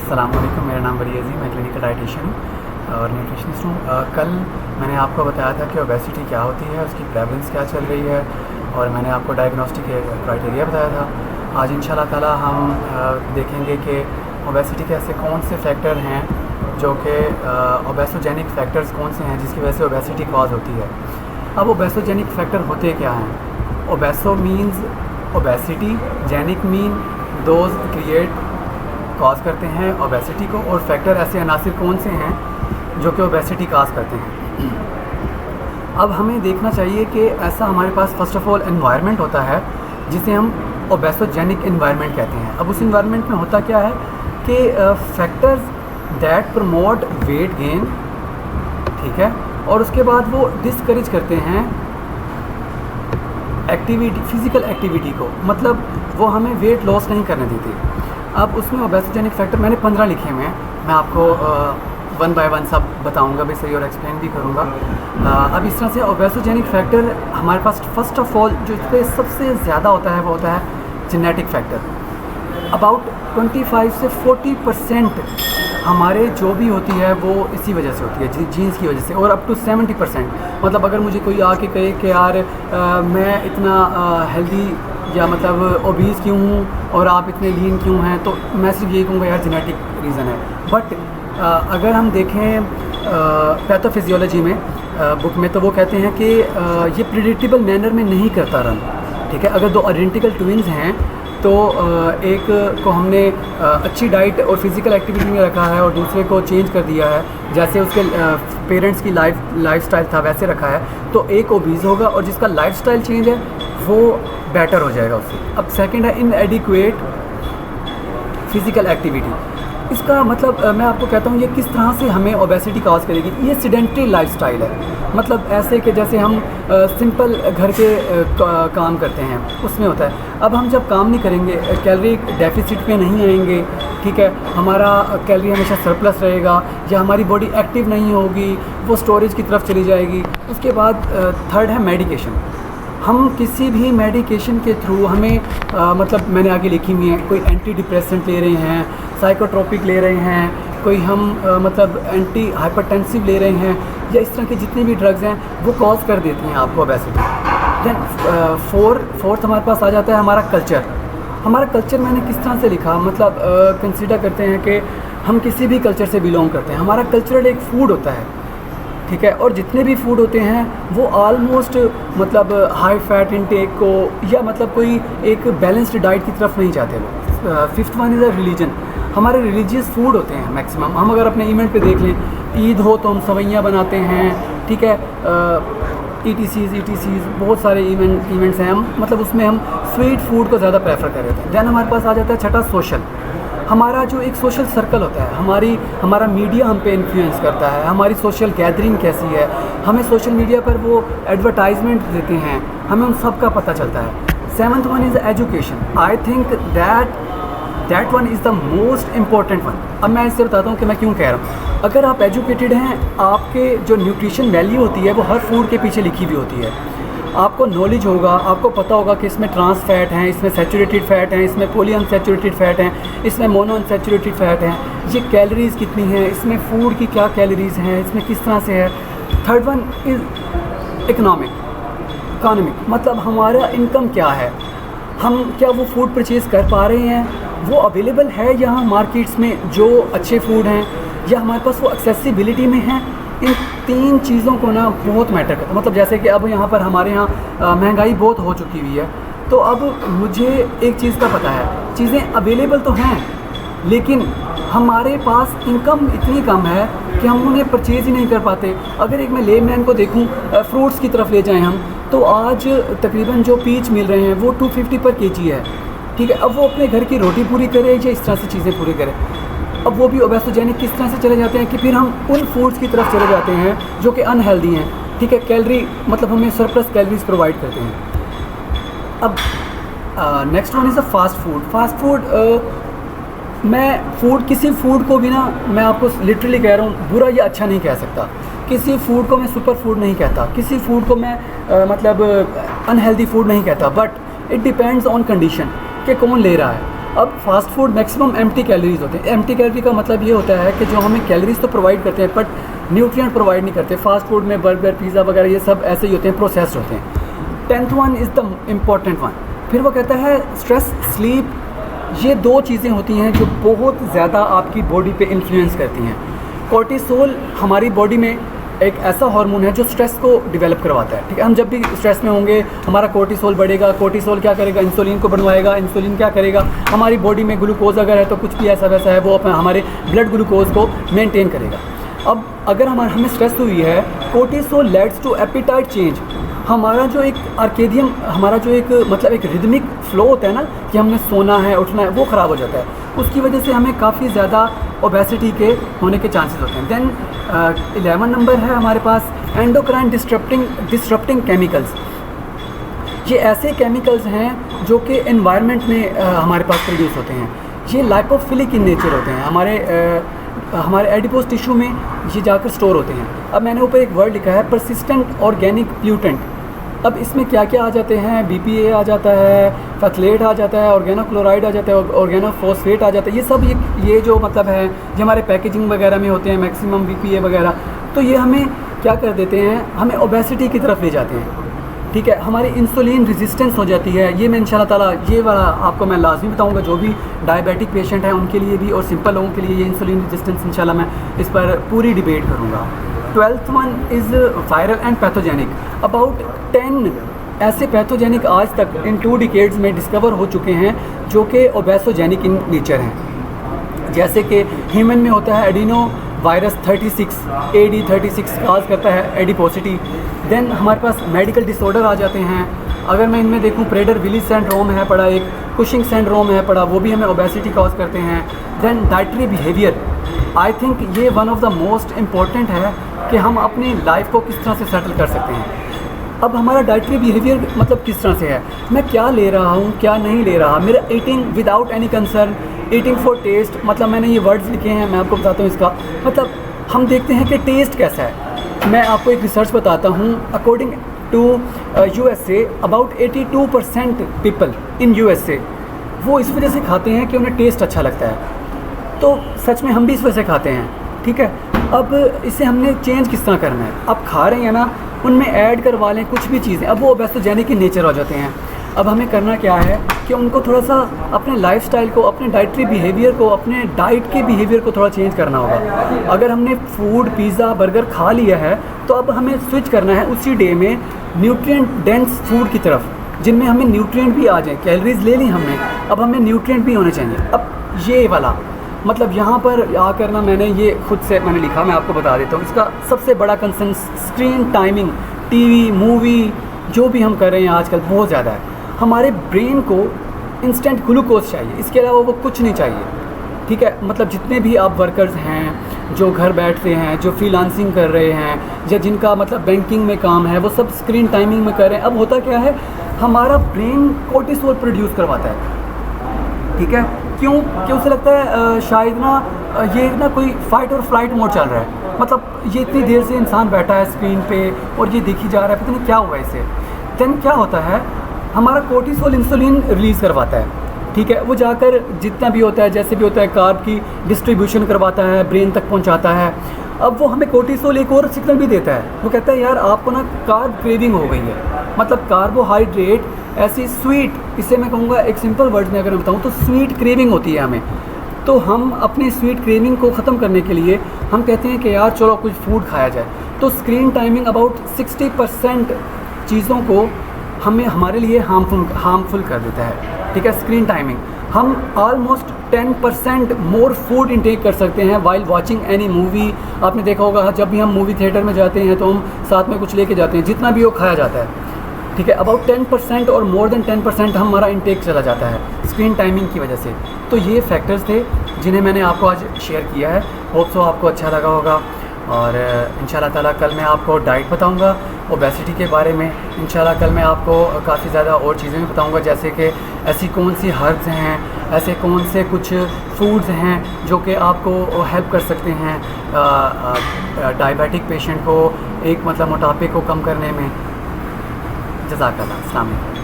अस्सलामुअलैकुम, मेरा नाम वली अज़ीम, मैं क्लिनिकल डाइटिशियन हूँ और न्यूट्रिशनिस्ट हूँ। कल मैंने आपको बताया था कि ओबेसिटी क्या होती है, उसकी प्रेवलेंस क्या चल रही है और मैंने आपको डायग्नोस्टिक क्राइटेरिया बताया था। आज इंशाल्लाह ताला हम देखेंगे कि ओबेसिटी के ऐसे कौन से फैक्टर हैं जो कि ओबेसोजेनिक फैक्टर्स कौन से हैं जिसकी वजह से ओबेसिटी कॉज होती है। अब ओबेसोजेनिक फैक्टर होते क्या हैं? Obeso means obesity, genic mean those create cause करते हैं ओबेसिटी को, और फैक्टर ऐसे अनासिर कौन से हैं जो कि ओबेसिटी कॉज करते हैं। अब हमें देखना चाहिए कि ऐसा हमारे पास फर्स्ट ऑफ ऑल एनवायरनमेंट होता है जिसे हम ओबेसोजेनिक एनवायरनमेंट कहते हैं। अब उस एनवायरनमेंट में होता क्या है कि factors that promote weight gain, ठीक है, और उसके बाद वो डिस्करेज करते हैं एक्टिविटी, फिज़िकल एक्टिविटी को, मतलब वो हमें वेट लॉस नहीं करने देते। अब उसमें ओबेसोजेनिक फैक्टर मैंने 15 लिखे हुए हैं, मैं आपको वन बाय वन सब बताऊंगा भी सही और एक्सप्लेन भी करूंगा। अब इस तरह से ओबेसोजेनिक फैक्टर हमारे पास फर्स्ट ऑफ ऑल जो इस पर सबसे ज़्यादा होता है वो होता है जेनेटिक फैक्टर। अबाउट 25 से 40% हमारे जो भी होती है वो इसी वजह से होती है, जीन्स की वजह से, और अप टू 70%। मतलब अगर मुझे कोई आके कहे कि यार मैं इतना हेल्दी या मतलब ओबीज़ क्यों हूँ और आप इतने लीन क्यों हैं, तो मैं सिर्फ यही कहूँगा यार जेनेटिक रीज़न है। बट अगर हम देखें पैथोफिजियोलॉजी में बुक में, तो वो कहते हैं कि ये प्रिडिक्टेबल मैनर में नहीं करता रन, ठीक है। अगर दो आइडेंटिकल ट्विन्स हैं तो एक को हमने अच्छी डाइट और फिज़िकल एक्टिविटी में रखा है और दूसरे को चेंज कर दिया है, जैसे उसके पेरेंट्स की लाइफस्टाइल था वैसे रखा है, तो एक ओबीज़ होगा और जिसका लाइफस्टाइल चेंज है वो बेटर हो जाएगा उससे। अब सेकंड है इनएडिक्वेट फिज़िकल एक्टिविटी। इसका मतलब मैं आपको कहता हूँ ये किस तरह से हमें ओबेसिटी कॉज करेगी। ये सेडेंटरी लाइफस्टाइल है, मतलब ऐसे कि जैसे हम सिंपल घर के काम करते हैं उसमें होता है। अब हम जब काम नहीं करेंगे, कैलोरी डेफिसिट पे नहीं आएंगे, ठीक है, हमारा कैलोरी हमेशा सरप्लस रहेगा या हमारी बॉडी एक्टिव नहीं होगी, वो स्टोरेज की तरफ चली जाएगी। उसके बाद थर्ड है मेडिकेशन। हम किसी भी मेडिकेशन के थ्रू हमें मतलब मैंने आगे लिखी हुई है, कोई एंटी डिप्रेसेंट ले रहे हैं, साइकोट्रोपिक ले रहे हैं, कोई हम मतलब एंटी हाइपरटेंसिव ले रहे हैं, या इस तरह के जितने भी ड्रग्स हैं वो कॉज कर देती हैं आपको ओबेसिटी। देन फोर्थ हमारे पास आ जाता है हमारा कल्चर। हमारा कल्चर मैंने किस तरह से लिखा, मतलब कंसिडर करते हैं कि हम किसी भी कल्चर से बिलोंग करते हैं। हमारा कल्चरल एक फूड होता है, ठीक है, और जितने भी फूड होते हैं वो ऑलमोस्ट मतलब हाई फैट इनटेक को या मतलब कोई एक बैलेंस्ड डाइट की तरफ नहीं जाते वो। Fifth one is a religion. हमारे रिलीजियस फूड होते हैं मैक्सिमम। हम अगर अपने इवेंट पे देख लें, ईद हो तो हम सवैयाँ बनाते हैं, ठीक है, ETCs बहुत सारे इवेंट्स हैं, हम मतलब उसमें हम स्वीट फूड को ज़्यादा प्रेफर कर रहे थे। दैन हमारे पास आ जाता है छठा सोशल। हमारा जो एक सोशल सर्कल होता है, हमारा मीडिया हम पे इन्फ्लुएंस करता है, हमारी सोशल गैदरिंग कैसी है, हमें सोशल मीडिया पर वो एडवर्टाइजमेंट देते हैं, हमें उन सब का पता चलता है। Seventh one is education. I think that one is the most important one. अब मैं इससे बताता हूँ कि मैं क्यों कह रहा हूँ। अगर आप एजुकेटेड हैं, आपके जो न्यूट्रिशन वैल्यू होती है वो हर फूड के पीछे लिखी हुई होती है। आपको नॉलेज होगा, आपको पता होगा कि इसमें ट्रांस फैट हैं, इसमें सैचुरेटेड फैट हैं, इसमें पॉली अनसैचुरेटेड फैट हैं, इसमें मोनो अनसैचुरेटेड फैट हैं, ये कैलोरीज़ कितनी हैं, इसमें फूड की क्या कैलोरीज़ हैं, इसमें किस तरह से है। थर्ड वन इज़ इकोनॉमिक, मतलब हमारा इनकम क्या है, हम क्या वो फूड परचेज़ कर पा रहे हैं, वो अवेलेबल है यहाँ मार्केट्स में जो अच्छे फूड हैं, या हमारे पास वो एक्सेसिबिलिटी में हैं। इन तीन चीज़ों को ना बहुत मैटर करता है। मतलब जैसे कि अब यहाँ पर हमारे यहाँ महंगाई बहुत हो चुकी हुई है, तो अब मुझे एक चीज़ का पता है, चीज़ें अवेलेबल तो हैं लेकिन हमारे पास इनकम इतनी कम है कि हम उन्हें परचेज़ ही नहीं कर पाते। अगर एक मैं लेमैन को देखूँ, फ्रूट्स की तरफ ले जाएं हम, तो आज तकरीबन जो पीच मिल रहे हैं वो 250 पर kg है, ठीक है। अब वो अपने घर की रोटी पूरी करे या इस तरह से चीज़ें पूरी करे। अब वो भी ओबेसोजेनिक किस तरह से चले जाते हैं कि फिर हम उन फूड्स की तरफ चले जाते हैं जो कि अनहेल्दी हैं, ठीक है, कैलोरी मतलब हमें सरप्लस कैलोरीज प्रोवाइड करते हैं। अब next one is a fast food. मैं किसी फूड को भी ना, मैं आपको लिटरली कह रहा हूँ, बुरा या अच्छा नहीं कह सकता। किसी फूड को मैं सुपर फूड नहीं कहता, किसी फूड को मैं मतलब अनहेल्दी फूड नहीं कहता, but it depends on condition कि कौन ले रहा है। अब fast food maximum empty calories होते हैं। एम्प्टी कैलोरी का मतलब ये होता है कि जो हमें कैलोरीज तो प्रोवाइड करते हैं बट न्यूट्रिएंट प्रोवाइड नहीं करते। फास्ट फूड में बर्गर, पिज़्ज़ा वगैरह ये सब ऐसे ही होते हैं, प्रोसेस्ड होते हैं। 10th one is the important one. फिर वो कहता है स्ट्रेस, स्लीप, ये 2 चीज़ें होती हैं जो बहुत ज़्यादा आपकी बॉडी पे इन्फ्लुएंस करती हैं। कॉर्टिसोल हमारी बॉडी में एक ऐसा हार्मोन है जो स्ट्रेस को डेवलप करवाता है, ठीक है। हम जब भी स्ट्रेस में होंगे हमारा कोर्टिसोल बढ़ेगा। कोर्टिसोल क्या करेगा? इंसुलिन को बनवाएगा। इंसुलिन क्या करेगा? हमारी बॉडी में ग्लूकोज अगर है तो कुछ भी ऐसा वैसा है वो अपना हमारे ब्लड ग्लूकोज को मेंटेन करेगा। अब अगर हमें स्ट्रेस हुई है, cortisol leads to appetite change. हमारा जो एक आर्केडियम, हमारा जो एक मतलब एक रिदमिक फ्लो होता है ना कि हमने सोना है, उठना है, वो ख़राब हो जाता है। उसकी वजह से हमें काफ़ी ज़्यादा ओबेसिटी के होने के चांसेस होते हैं। देन 11 नंबर है हमारे पास एंडोक्राइन डिस्ट्रप्टिंग केमिकल्स। ये ऐसे केमिकल्स हैं जो कि एनवायरनमेंट में हमारे पास प्रोड्यूस होते हैं। ये लाइपोफिलिक इन नेचर होते हैं। हमारे एडिपोज टिश्यू में ये जाकर स्टोर होते हैं। अब मैंने ऊपर एक वर्ड लिखा है परसिस्टेंट ऑर्गेनिक प्यूटेंट। अब इसमें क्या क्या आ जाते हैं? BPA आ जाता है, फथलेट आ जाता है, ऑर्गेनोक्लोराइड आ जाता है, ऑर्गेनोफॉस्फेट आ जाता है। ये सब ये जो मतलब है ये हमारे पैकेजिंग वगैरह में होते हैं, मैक्सिमम BPA वगैरह। तो ये हमें क्या कर देते हैं? हमें ओबेसिटी की तरफ ले जाते हैं, ठीक है। हमारी इंसुलिन रेजिस्टेंस हो जाती है। ये मैं इंशाल्लाह ताला ये वाला आपको मैं लाजमी बताऊंगा, जो भी डायबिटिक पेशेंट हैं उनके लिए भी और सिंपल लोगों के लिए ये इंसुलिन रेजिस्टेंस इंशाल्लाह मैं इस पर पूरी डिबेट करूंगा। 12th one is viral and pathogenic. About 10 ऐसे पैथोजेनिक आज तक इन 2 डिकेड्स में डिस्कवर हो चुके हैं जो कि ओबेसोजेनिक इन नेचर हैं। जैसे कि ह्यूमन में होता है एडिनो वायरस 36, AD36 काज करता है एडिपोसिटी। देन हमारे पास मेडिकल डिसऑर्डर आ जाते हैं। अगर मैं इनमें देखूं प्रेडर विली सिंड्रोम है पड़ा, एक कुशिंग सिंड्रोम है पड़ा, वो भी हमें ओबेसिटी कॉज करते हैं। Then dietary behaviour, I think ये one of the most important है कि हम अपनी लाइफ को किस तरह से सेटल कर सकते हैं। अब हमारा डाइटरी बिहेवियर मतलब किस तरह से है? मैं क्या ले रहा हूँ, क्या नहीं ले रहा। मेरा eating without any concern, eating for taste, मतलब मैंने ये वर्ड्स लिखे हैं, मैं आपको बताता हूँ इसका मतलब। हम देखते हैं कि टेस्ट कैसा है। मैं आपको एक रिसर्च बताता हूँ। According to USA about 82% people in USA वो इस वजह से खाते हैं कि उन्हें टेस्ट अच्छा लगता है। तो सच में हम भी इस वजह से खाते हैं, ठीक है। अब इसे हमने चेंज किस तरह करना है? अब खा रहे हैं ना, उनमें ऐड करवा लें कुछ भी चीज़ें, अब वो ओबेसोजेनिक इन नेचर हो जाते हैं। अब हमें करना क्या है कि उनको थोड़ा सा अपने लाइफस्टाइल को, अपने डाइटरी बिहेवियर को, अपने डाइट के बिहेवियर को थोड़ा चेंज करना होगा। अगर हमने फूड, पिज़्ज़ा, बर्गर खा लिया है तो अब हमें स्विच करना है उसी डे में न्यूट्रिएंट डेंस फूड की तरफ, जिनमें हमें न्यूट्रिएंट भी आ जाए। कैलोरीज ले ली हमने, अब हमें न्यूट्रिएंट भी होने चाहिए। अब ये वाला मतलब यहाँ पर आकर ना मैंने ये खुद से मैंने लिखा, मैं आपको बता देता हूँ। इसका सबसे बड़ा concern screen timing, TV, movie जो भी हम कर रहे हैं आजकल बहुत ज़्यादा है। हमारे ब्रेन को इंस्टेंट ग्लूकोज चाहिए, इसके अलावा वो कुछ नहीं चाहिए, ठीक है। मतलब जितने भी आप वर्कर्स हैं जो घर बैठते हैं, जो फ्रीलांसिंग कर रहे हैं या जिनका मतलब बैंकिंग में काम है, वो सब स्क्रीन टाइमिंग में कर रहे हैं। अब होता क्या है, हमारा ब्रेन कोर्टिसोल प्रोड्यूस करवाता है, ठीक है। क्यों से लगता है शायद ना ये ना कोई फाइट और फ्लाइट मोड चल रहा है। मतलब ये इतनी देर से इंसान बैठा है स्क्रीन पे और ये देखी जा रहा है, पता नहीं क्या हुआ इसे। देन क्या होता है, हमारा कोर्टिसोल इंसुलिन रिलीज़ करवाता है, ठीक है। वो जाकर जितना भी होता है, जैसे भी होता है, कार्ब की डिस्ट्रीब्यूशन करवाता है, ब्रेन तक पहुंचाता है। अब वो हमें कोर्टिसोल एक और सिग्नल भी देता है, वो कहता है यार आपको ना कार्ब क्रेविंग हो गई है। मतलब कार्बोहाइड्रेट ऐसी स्वीट, इसे मैं कहूँगा एक सिंपल वर्ड में अगर मैं बताऊँ तो स्वीट क्रेविंग होती है हमें। तो हम अपनी स्वीट क्रेविंग को ख़त्म करने के लिए हम कहते हैं कि यार चलो कुछ फूड खाया जाए। तो स्क्रीन टाइमिंग अबाउट 60% चीज़ों को हमें हमारे लिए हार्मफुल कर देता है, ठीक है। स्क्रीन टाइमिंग हम ऑलमोस्ट 10% मोर फूड इंटेक कर सकते हैं वाइल वॉचिंग एनी मूवी। आपने देखा होगा जब भी हम मूवी थिएटर में जाते हैं तो हम साथ में कुछ लेके जाते हैं, जितना भी वो खाया जाता है, ठीक है। अबाउट 10% और मोर देन 10% हमारा इंटेक चला जाता है स्क्रीन टाइमिंग की वजह से। तो ये फैक्टर्स थे जिन्हें मैंने आपको आज शेयर किया है। होप सो आपको अच्छा लगा होगा। और इंशाल्लाह ताला कल मैं आपको डाइट बताऊंगा ओबेसिटी के बारे में। इंशाल्लाह कल मैं आपको काफ़ी ज़्यादा और चीज़ें भी बताऊंगा, जैसे कि ऐसी कौन सी हर्ब्स हैं, ऐसे कौन से कुछ फूड्स हैं जो कि आपको हेल्प कर सकते हैं डायबिटिक पेशेंट को एक मतलब मोटापे को कम करने में। जज़ाकल्लाह, अस्सलाम वालेकुम।